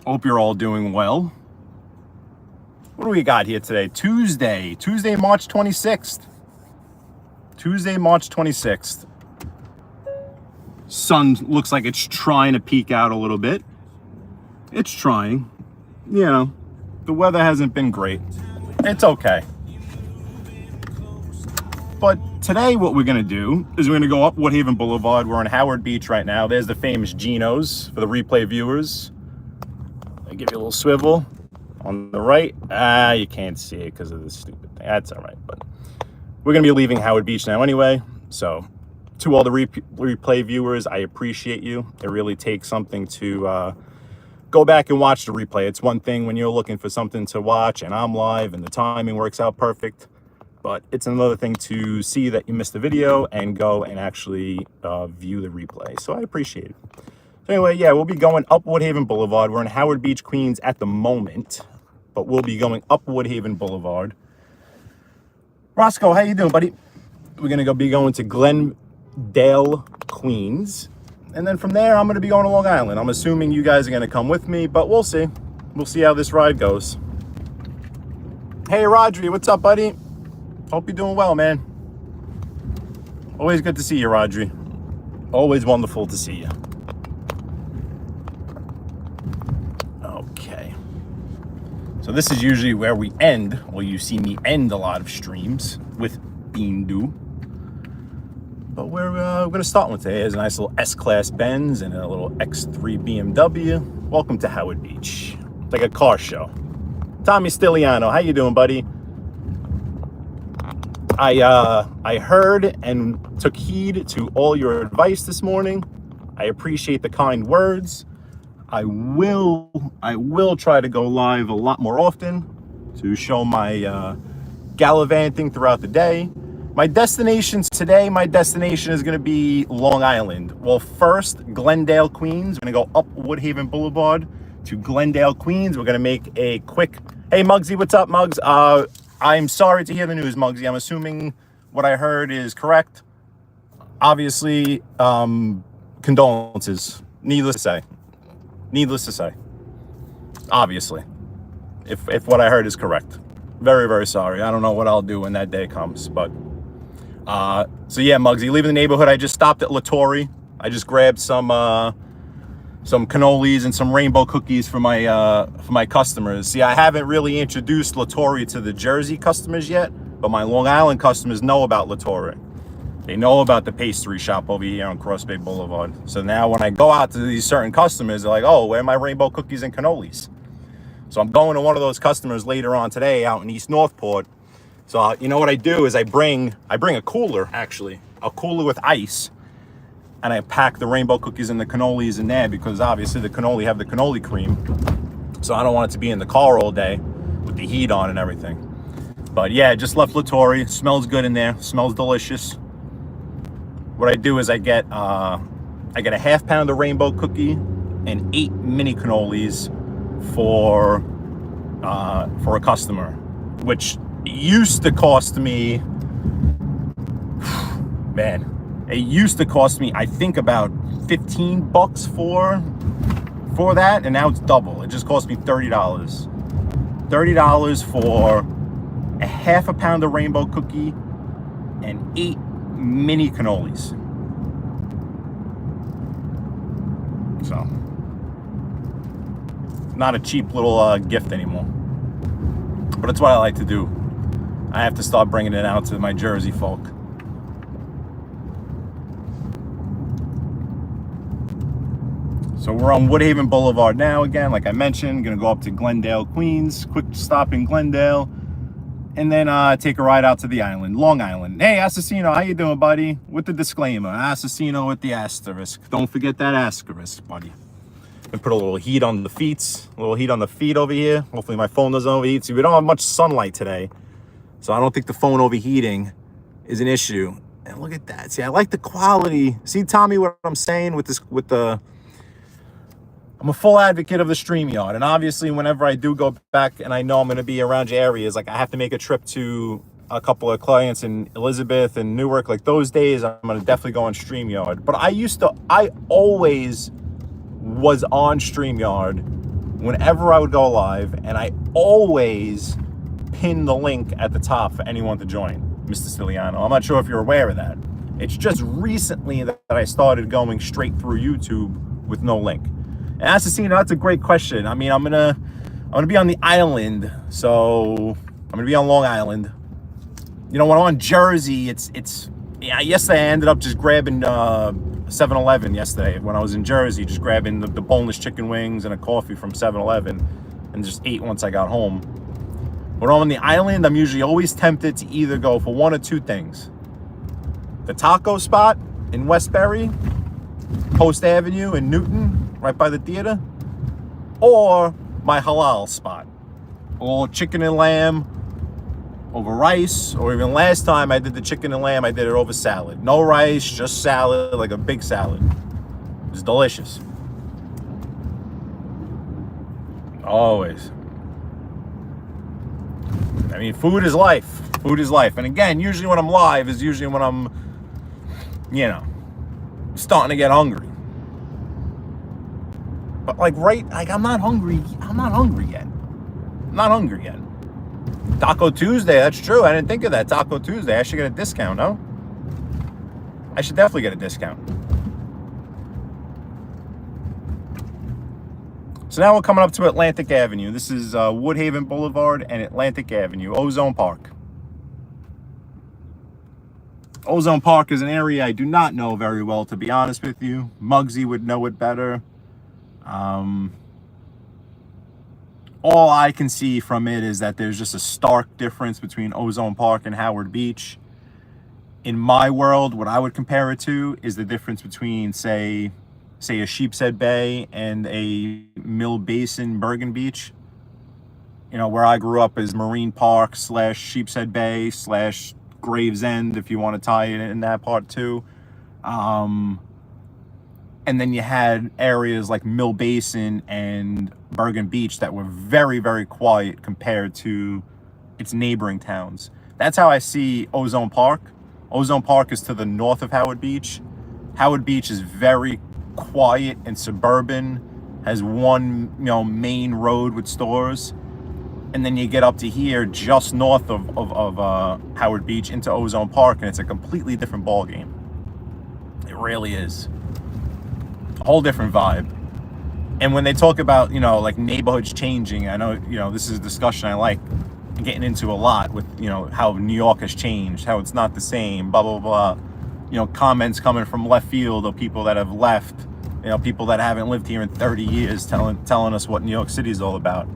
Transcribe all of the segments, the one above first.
Hope you're all doing well. What do we got here today? Tuesday, March 26th. Tuesday, March 26th. Sun looks like it's trying to peek out a little bit. It's trying. You know, the weather hasn't been great. It's okay. But today what we're gonna do is we're gonna go up Woodhaven Boulevard. We're on Howard Beach right now. There's the famous Geno's for the replay viewers. I give you a little swivel on the right. You can't see it because of this stupid thing. That's all right, but we're gonna be leaving Howard Beach now anyway. So to all the replay viewers, I appreciate you. It really takes something to go back and watch the replay. It's one thing when you're looking for something to watch and I'm live and the timing works out perfect. But it's another thing to see that you missed the video and go and actually view the replay. So I appreciate it. So anyway, yeah, we'll be going up Woodhaven Boulevard. We're in Howard Beach, Queens at the moment, but we'll be going up Woodhaven Boulevard. Roscoe, how you doing, buddy? We're gonna be going to Glendale, Queens. And then from there, I'm gonna be going to Long Island. I'm assuming you guys are gonna come with me, but we'll see. We'll see how this ride goes. Hey, Rodri, what's up, buddy? Hope you're doing well, man. Always good to see you, Rodri. Always wonderful to see you. Okay. So this is usually where we end, well, you see me end a lot of streams with Bindu. But we're going to start with today. There's a nice little S-Class Benz and a little X3 BMW. Welcome to Howard Beach. It's like a car show. Tommy Stiliano, how you doing, buddy? I heard and took heed to all your advice this morning. I appreciate the kind words. I will try to go live a lot more often to show my gallivanting throughout the day. My destinations today, my destination is going to be Long Island. Well, first, Glendale, Queens. We're going to go up Woodhaven Boulevard to Glendale, Queens. We're going to make a quick... Hey, Muggsy, what's up, Muggs? I'm sorry to hear the news, Muggsy. I'm assuming what I heard is correct. Obviously, condolences. Needless to say. Needless to say. Obviously. If what I heard is correct. Very, very sorry. I don't know what I'll do when that day comes. But, so yeah, Muggsy, leaving the neighborhood. I just stopped at Lattori. I just grabbed some cannolis and some rainbow cookies for my customers. See, I haven't really introduced Lattori to the Jersey customers yet, but my Long Island customers know about Lattori. They know about the pastry shop over here on Cross Bay Boulevard. So now when I go out to these certain customers, they're like, oh, where are my rainbow cookies and cannolis? So I'm going to one of those customers later on today out in East Northport. So you know what I do is I bring a cooler, actually, a cooler with ice. And I pack the rainbow cookies and the cannolis in there because obviously the cannoli have the cannoli cream. So I don't want it to be in the car all day with the heat on and everything. But yeah, just left Lattori. Smells good in there. Smells delicious. What I do is I get a half pound of rainbow cookie and 8 mini cannolis for a customer, which used to cost me, man. It used to cost me, I think, about $15 for that, and now it's double. It just cost me $30. $30 for a half a pound of rainbow cookie and 8 mini cannolis. So, not a cheap little gift anymore. But it's what I like to do. I have to start bringing it out to my Jersey folk. So we're on Woodhaven Boulevard now again, like I mentioned. Gonna go up to Glendale, Queens. Quick stop in Glendale. And then take a ride out to the island, Long Island. Hey, Assassino, how you doing, buddy? With the disclaimer, Assassino with the asterisk. Don't forget that asterisk, buddy. And put a little heat on the feet. A little heat on the feet over here. Hopefully my phone doesn't overheat. See, we don't have much sunlight today. So I don't think the phone overheating is an issue. And look at that. See, I like the quality. See, Tommy, what I'm saying with this, I'm a full advocate of the StreamYard, and obviously whenever I do go back and I know I'm going to be around your areas, like I have to make a trip to a couple of clients in Elizabeth and Newark, like those days I'm going to definitely go on StreamYard. But I always was on StreamYard whenever I would go live, and I always pin the link at the top for anyone to join, Mr. Stiliano. I'm not sure if you're aware of that. It's just recently that I started going straight through YouTube with no link. And Assassino, that's a great question. I mean, I'm gonna be on the island, so I'm gonna be on Long Island. You know, when I'm on Jersey, yeah, yesterday I ended up just grabbing 7-Eleven yesterday when I was in Jersey, just grabbing the boneless chicken wings and a coffee from 7-Eleven and just ate once I got home. When I'm on the island, I'm usually always tempted to either go for one or two things. The taco spot in Westbury, Post Avenue in Newton, right by the theater, or my halal spot. Or chicken and lamb over rice, or even last time I did the chicken and lamb, I did it over salad. No rice, just salad, like a big salad. It was delicious. Always. I mean, food is life. Food is life. And again, usually when I'm live is usually when I'm, you know, starting to get hungry. But like I'm not hungry. I'm not hungry yet. I'm not hungry yet. Taco Tuesday, that's true. I didn't think of that. Taco Tuesday. I should get a discount, no? I should definitely get a discount. So now we're coming up to Atlantic Avenue. This is Woodhaven Boulevard and Atlantic Avenue, Ozone Park. Ozone Park is an area I do not know very well, to be honest with you. Muggsy would know it better. All I can see from it is that there's just a stark difference between Ozone Park and Howard Beach. In my world, what I would compare it to is the difference between, say a Sheepshead Bay and a Mill Basin, Bergen Beach. You know, where I grew up is Marine Park / Sheepshead Bay / Gravesend, if you want to tie it in that part too. And then you had areas like Mill Basin and Bergen Beach that were very, very quiet compared to its neighboring towns. That's how I see Ozone Park. Ozone Park is to the north of Howard Beach. Howard Beach is very quiet and suburban, has one, you know, main road with stores. And then you get up to here just north of Howard Beach into Ozone Park, and it's a completely different ball game. It really is. A whole different vibe. And when they talk about, you know, like neighborhoods changing, I know, you know, this is a discussion I like getting into a lot with, you know, how New York has changed, how it's not the same, blah, blah, blah. You know, comments coming from left field of people that have left, you know, people that haven't lived here in 30 years telling us what New York City is all about.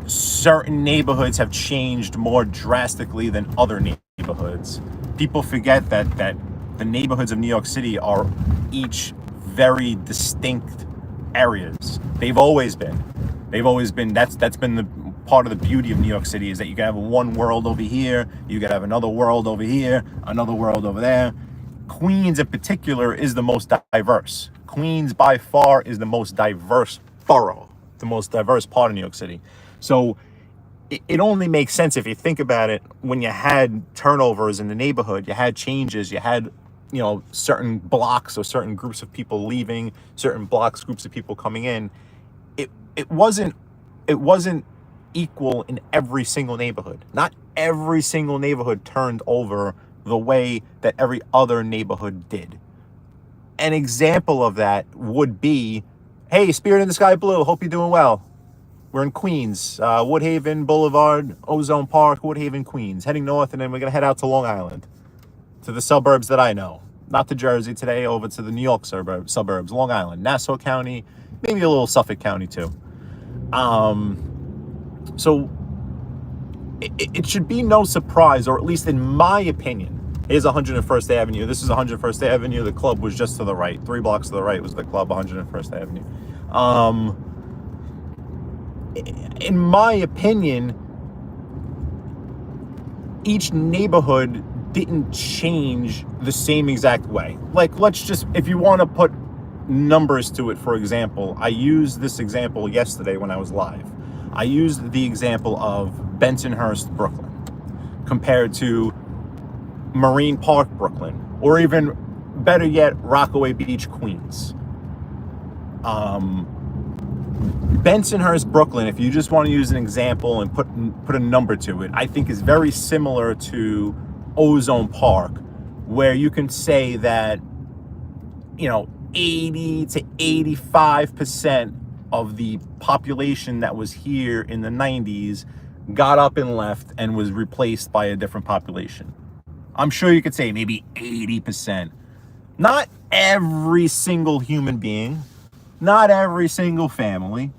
Certain neighborhoods have changed more drastically than other neighborhoods. People forget that the neighborhoods of New York City are each very distinct areas. They've always been. That's been the part of the beauty of New York City, is that you can have one world over here, you can have another world over here, another world over there. Queens in particular is the most diverse. Queens by far is the most diverse borough, the most diverse part of New York City. So it only makes sense if you think about it. When you had turnovers in the neighborhood, you had changes, you had, you know, certain blocks or certain groups of people leaving, certain blocks, groups of people coming in. It wasn't equal in every single neighborhood. Not every single neighborhood turned over the way that every other neighborhood did. An example of that would be, hey, Spirit in the Sky Blue, hope you're doing well. We're in Queens, Woodhaven Boulevard, Ozone Park, Woodhaven, Queens, heading north, and then we're going to head out to Long Island, to the suburbs that I know. Not to Jersey today, over to the New York suburbs, Long Island, Nassau County, maybe a little Suffolk County too. So it should be no surprise, or at least in my opinion. Here's 101st Avenue. This is 101st Avenue. The club was just to the right. 3 blocks to the right was the club, 101st Avenue. In my opinion, each neighborhood didn't change the same exact way. Like, let's just, if you want to put numbers to it, for example, I used this example yesterday when I was live. I used the example of Bensonhurst, Brooklyn, compared to Marine Park, Brooklyn, or even better yet, Rockaway Beach, Queens. Bensonhurst, Brooklyn, if you just want to use an example and put a number to it, I think is very similar to Ozone Park, where you can say that, 80 to 85% of the population that was here in the 90s got up and left and was replaced by a different population. I'm sure you could say maybe 80%. Not every single human being, not every single family,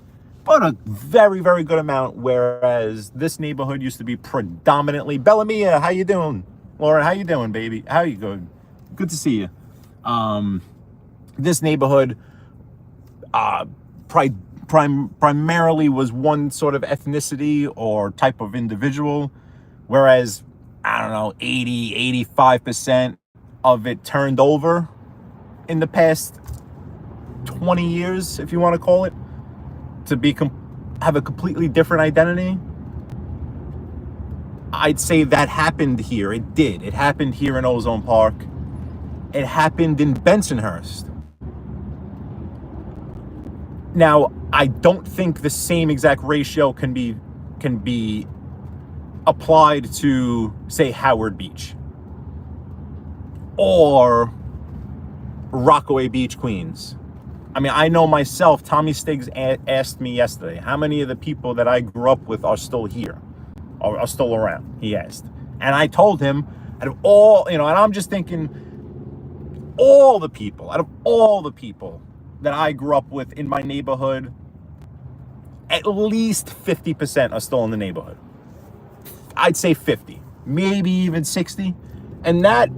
but a very, very good amount, whereas this neighborhood used to be predominantly, Bellamia, how you doing? Lauren, how you doing, baby? How you good? Good to see you. This neighborhood primarily was one sort of ethnicity or type of individual, whereas, I don't know, 80, 85% of it turned over in the past 20 years, if you want to call it, to have a completely different identity. I'd say that happened here. It did. It happened here in Ozone Park. It happened in Bensonhurst. Now, I don't think the same exact ratio can be applied to, say, Howard Beach or Rockaway Beach, Queens. I mean, I know myself, Tommy Stiggs asked me yesterday, how many of the people that I grew up with are still here, or are still around, he asked. And I told him, out of all, and I'm just thinking, out of all the people that I grew up with in my neighborhood, at least 50% are still in the neighborhood. I'd say 50, maybe even 60. And that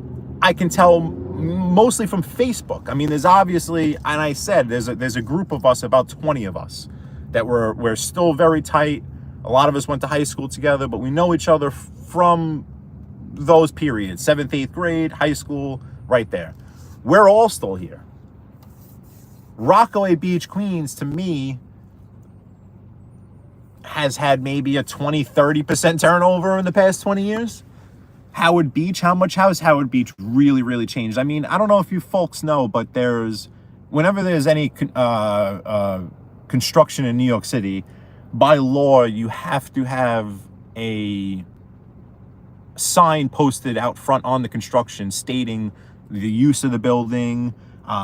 I can tell mostly from Facebook. I mean, there's obviously, and I said, there's a group of us, about 20 of us, that we're still very tight. A lot of us went to high school together, but we know each other from those periods, 7th, 8th grade, high school, right there. We're all still here. Rockaway Beach, Queens, to me, has had maybe a 20, 30% turnover in the past 20 years. Howard Beach, how has Howard Beach really, really changed? I mean, I don't know if you folks know, but whenever there's any construction in New York City, by law, you have to have a sign posted out front on the construction stating the use of the building,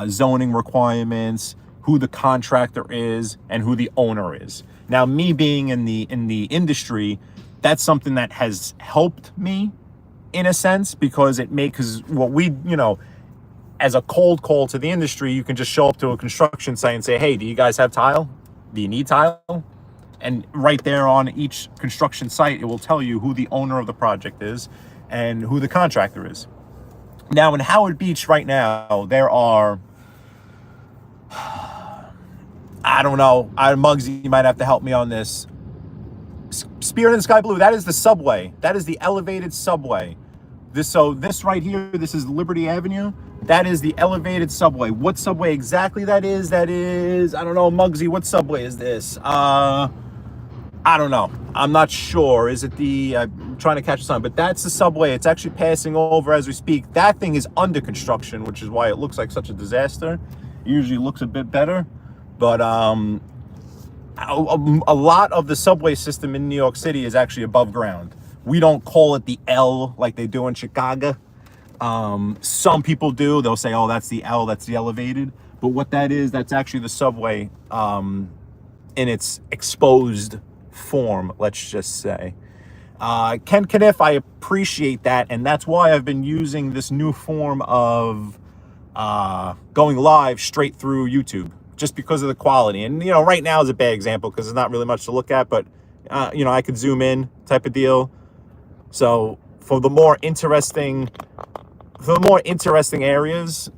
zoning requirements, who the contractor is, and who the owner is. Now, me being in the industry, that's something that has helped me in a sense, because what we, as a cold call to the industry, you can just show up to a construction site and say, hey, do you guys have tile? Do you need tile? And right there on each construction site, it will tell you who the owner of the project is and who the contractor is. Now, in Howard Beach right now, there are, I don't know, Muggsy, you might have to help me on this. Spirit in the Sky Blue, that is the subway. That is the elevated subway. This right here, this is Liberty Avenue. That is the elevated subway. What subway exactly that is, I don't know, Muggsy, what subway is this? I don't know. I'm not sure. Is it I'm trying to catch the sun, but that's the subway. It's actually passing over as we speak. That thing is under construction, which is why it looks like such a disaster. It usually looks a bit better, but a lot of the subway system in New York City is actually above ground. We don't call it the L like they do in Chicago. Some people do. They'll say, oh, that's the L, that's the elevated. But what that is, that's actually the subway in its exposed form, let's just say. Ken Kniff, I appreciate that, and that's why I've been using this new form of going live straight through YouTube, just because of the quality. And, right now is a bad example because there's not really much to look at, but, I could zoom in type of deal. So for the more interesting areas,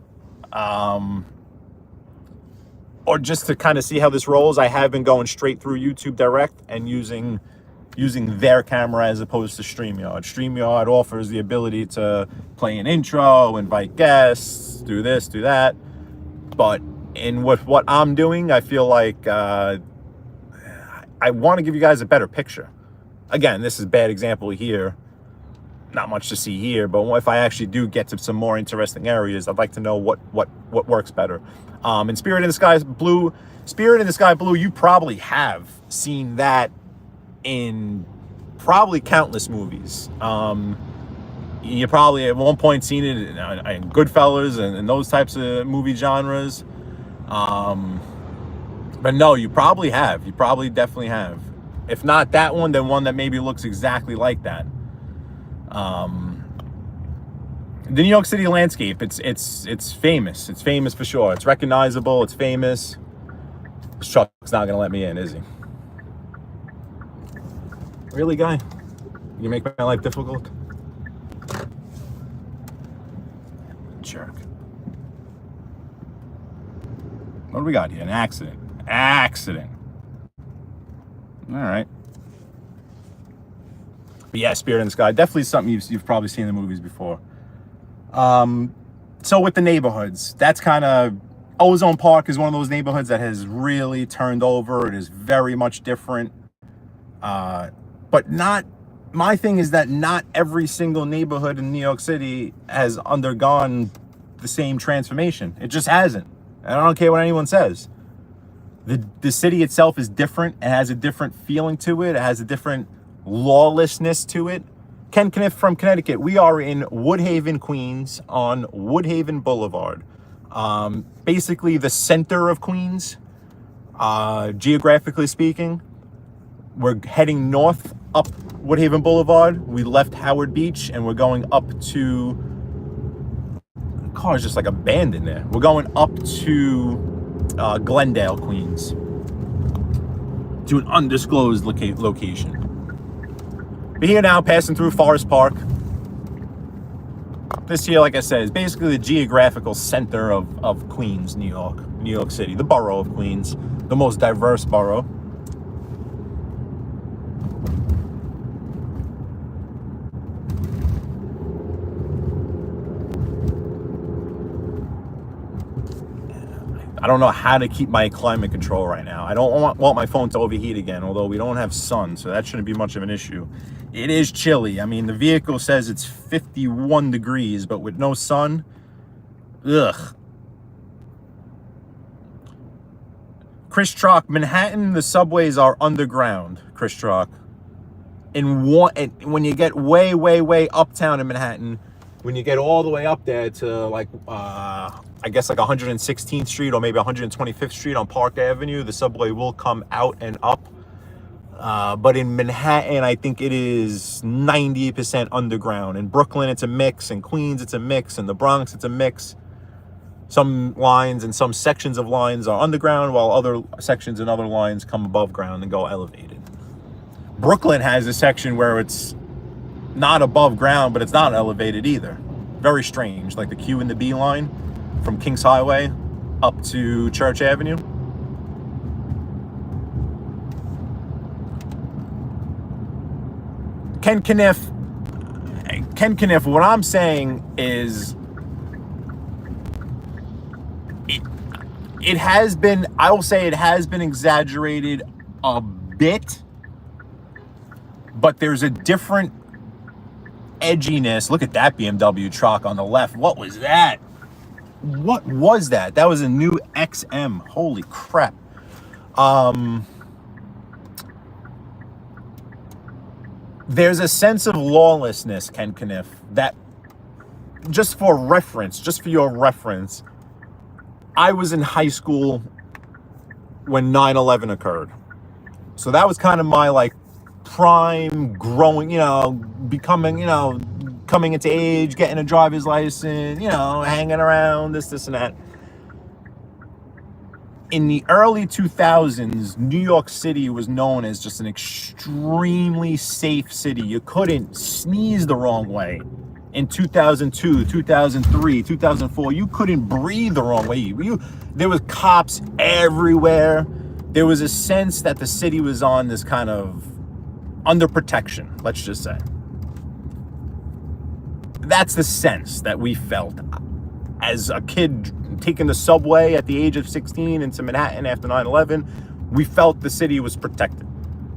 or just to kind of see how this rolls, I have been going straight through YouTube Direct and using their camera as opposed to StreamYard. StreamYard offers the ability to play an intro, invite guests, do this, do that. But in what I'm doing, I feel like I want to give you guys a better picture. Again, this is a bad example here. Not much to see here, but if I actually do get to some more interesting areas, I'd like to know what works better. In Spirit in the Sky Blue, Spirit in the Sky Blue, you probably have seen that in probably countless movies. You probably at one point seen it in Goodfellas and those types of movie genres. But no, you probably have. You probably definitely have. If not that one, then one that maybe looks exactly like that. The New York City landscape, it's famous. It's famous for sure. It's recognizable. It's famous. This truck's not gonna let me in, is he? Really, guy? You make my life difficult? Jerk. What do we got here? An accident. Accident. All right. But yeah, Spirit in the Sky, definitely something you've probably seen in the movies before. So with the neighborhoods, that's kind of, Ozone Park is one of those neighborhoods that has really turned over. It is very much different. But not, my thing is that not every single neighborhood in New York City has undergone the same transformation. It just hasn't. And I don't care what anyone says. The city itself is different. It has a different feeling to it. It has a different lawlessness to it. Ken Kniff from Connecticut. We are in Woodhaven, Queens on Woodhaven Boulevard. Basically the center of Queens, geographically speaking. We're heading north up Woodhaven Boulevard. We left Howard Beach and we're going up to, the car is just like abandoned there. We're going up to Glendale, Queens, to an undisclosed location. We're here now, passing through Forest Park. This here, like I said, is basically the geographical center of Queens, New York City, the borough of Queens, the most diverse borough. I don't know how to keep my climate control right now. I don't want my phone to overheat again, although we don't have sun, so that shouldn't be much of an issue. It is chilly. I mean, the vehicle says it's 51 degrees, but with no sun, ugh. Chris Trock, Manhattan, the subways are underground, Chris Trock. When you get way, way, way uptown in Manhattan, when you get all the way up there to like, I guess like 116th Street or maybe 125th Street on Park Avenue, the subway will come out and up. But in Manhattan, I think it is 90% underground. In Brooklyn, it's a mix. In Queens, it's a mix. In the Bronx, it's a mix. Some lines and some sections of lines are underground, while other sections and other lines come above ground and go elevated. Brooklyn has a section where it's not above ground, but it's not elevated either. Very strange, like the Q and the B line from Kings Highway up to Church Avenue. Ken Kniff, what I'm saying is it has been, I will say it has been exaggerated a bit, but there's a different edginess. Look at that BMW truck on the left. What was that? What was that? That was a new XM. Holy crap. There's a sense of lawlessness, Ken Kniff, that just for your reference, I was in high school when 9/11 occurred. So that was kind of my like prime growing, becoming, coming into age, getting a driver's license, hanging around, this and that. In the early 2000s, New York City was known as just an extremely safe city. You couldn't sneeze the wrong way. In 2002, 2003, 2004, you couldn't breathe the wrong way. There was cops everywhere. There was a sense that the city was on this kind of under protection, let's just say. That's the sense that we felt as a kid taking the subway at the age of 16 into Manhattan after 9/11. We felt the city was protected.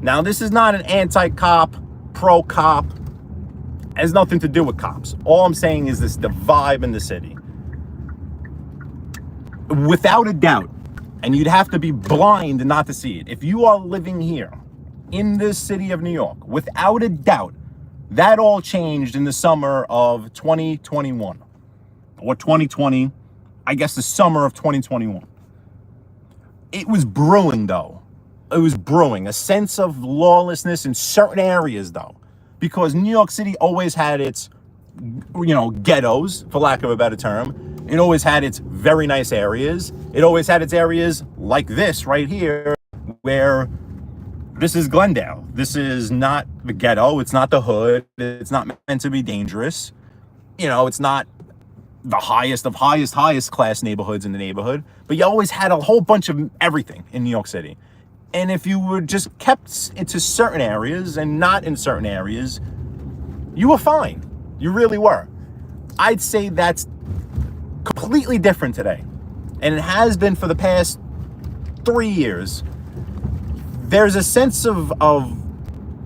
Now, this is not an anti-cop, pro-cop. It has nothing to do with cops. All I'm saying is the vibe in the city. Without a doubt, And you'd have to be blind not to see it. If you are living here in this city of New York, without a doubt, that all changed in the summer of 2021 or 2020, I guess the summer of 2021. It was brewing, though. It was brewing, a sense of lawlessness in certain areas, though, because New York City always had its, ghettos, for lack of a better term. It always had its very nice areas. It always had its areas like this right here, where this is Glendale. This is not the ghetto. It's not the hood. It's not meant to be dangerous. It's not the highest of highest class neighborhoods in the neighborhood, but you always had a whole bunch of everything in New York City. And if you were just kept into certain areas and not in certain areas, you were fine. You really were. I'd say that's completely different today. And it has been for the past 3 years. There's a sense of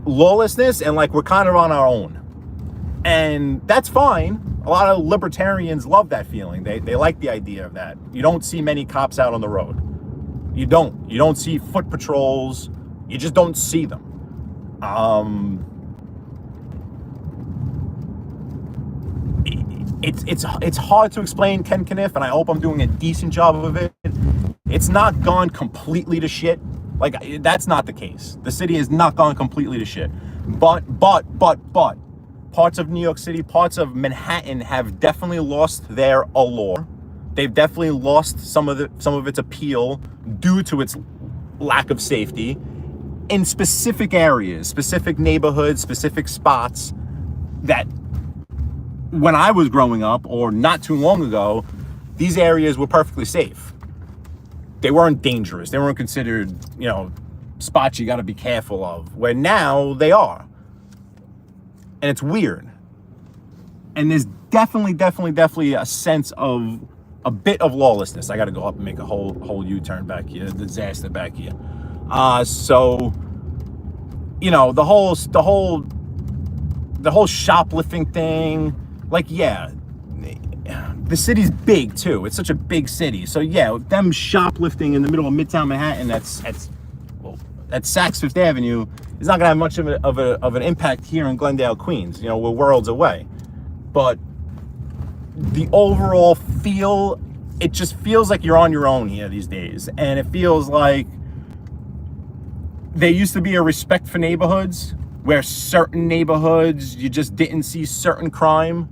lawlessness, and like we're kind of on our own. And that's fine. A lot of libertarians love that feeling. They like the idea of that. You don't see many cops out on the road. You don't see foot patrols. You just don't see them. It's hard to explain, Ken Kniff, and I hope I'm doing a decent job of it. It's not gone completely to shit. Like, that's not the case. The city has not gone completely to shit. But parts of New York City, parts of Manhattan have definitely lost their allure. They've definitely lost some of its appeal due to its lack of safety in specific areas, specific neighborhoods, specific spots that when I was growing up, or not too long ago, these areas were perfectly safe. They weren't dangerous. They weren't considered, spots you got to be careful of, where now they are. And it's weird. And there's definitely a sense of a bit of lawlessness. I got to go up and make a whole U-turn back here, disaster back here. So, the whole shoplifting thing, like, yeah, the city's big too. It's such a big city. So yeah, them shoplifting in the middle of Midtown Manhattan, that's Saks Fifth Avenue, is not gonna have much of an impact here in Glendale, Queens. We're worlds away. But the overall feel, it just feels like you're on your own here these days. And it feels like there used to be a respect for neighborhoods, where certain neighborhoods you just didn't see certain crime.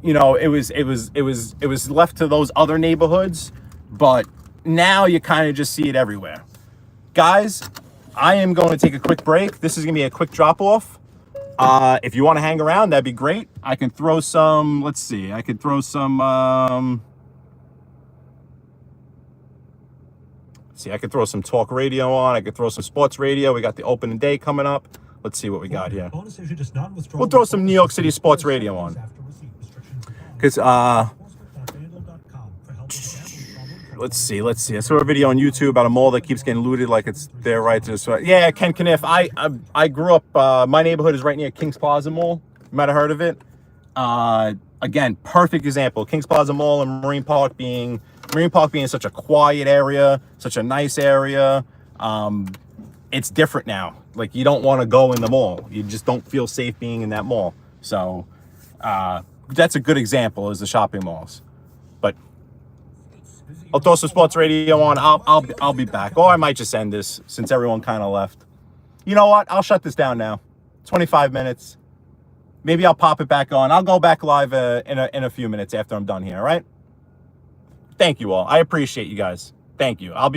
It was left to those other neighborhoods, but now you kind of just see it everywhere. Guys, I am going to take a quick break. This is going to be a quick drop off. If you want to hang around, that'd be great. I can throw some, let's see, I could throw some, I could throw some talk radio on. I could throw some sports radio. We got the opening day coming up. Let's see what we got here. We'll throw some New York City sports radio on. Because, let's see. I saw a video on YouTube about a mall that keeps getting looted like it's their right to. So, yeah, Ken Kniff. I grew up, my neighborhood is right near Kings Plaza Mall. You might have heard of it. Again, perfect example. Kings Plaza Mall and Marine Park being such a quiet area, such a nice area. It's different now. Like, you don't want to go in the mall. You just don't feel safe being in that mall. So, that's a good example, is the shopping malls. But I'll throw some sports radio on. I'll be back. Or I might just end this since everyone kind of left. You know what? I'll shut this down now. 25 minutes. Maybe I'll pop it back on. I'll go back live in a few minutes after I'm done here, all right? Thank you all. I appreciate you guys. Thank you. I'll be